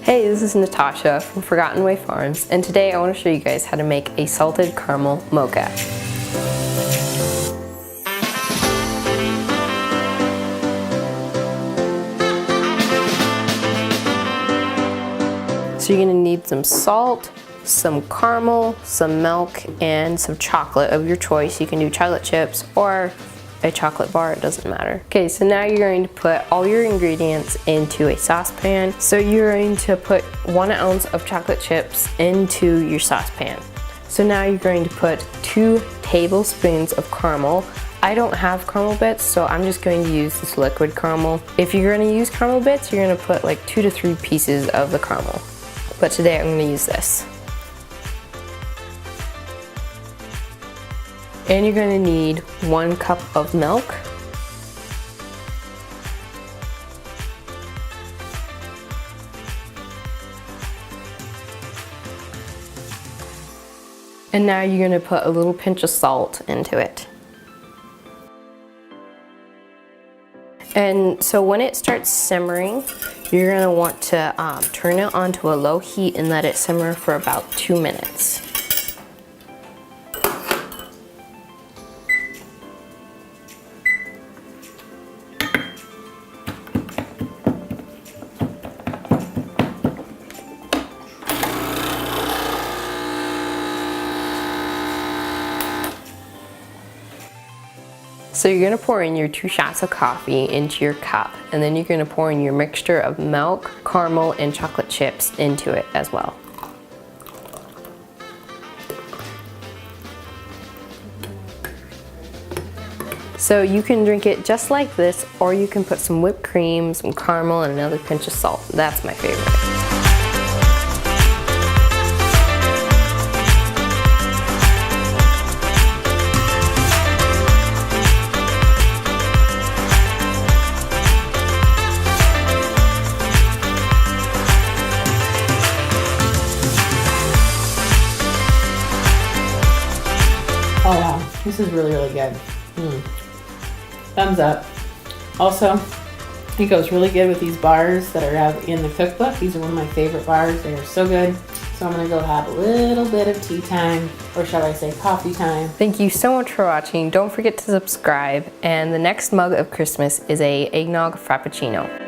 Hey, this is Natasha from Forgotten Way Farms, and today I want to show you guys how to make a salted caramel mocha. So you're going to need some salt, some caramel, some milk, and some chocolate of your choice. You can do chocolate chips or a chocolate bar, it doesn't matter. Okay, so now you're going to put all your ingredients into a saucepan. So you're going to put 1 ounce of chocolate chips into your saucepan. So now you're going to put 2 tablespoons of caramel. I don't have caramel bits, so I'm just going to use this liquid caramel. If you're going to use caramel bits, you're going to put like 2 to 3 pieces of the caramel. But today I'm going to use this. And you're going to need 1 cup of milk. And now you're going to put a little pinch of salt into it. And so when it starts simmering, you're going to want to turn it onto a low heat and let it simmer for about 2 minutes. So you're going to pour in your 2 shots of coffee into your cup, and then you're going to pour in your mixture of milk, caramel, and chocolate chips into it as well. So you can drink it just like this, or you can put some whipped cream, some caramel, and another pinch of salt. That's my favorite. Oh wow, this is really good. Thumbs up. Also, it goes really good with these bars that are out in the cookbook. These are one of my favorite bars. They are so good. So I'm gonna go have a little bit of tea time, or shall I say coffee time. Thank you so much for watching. Don't forget to subscribe, and the next mug of Christmas is a eggnog frappuccino.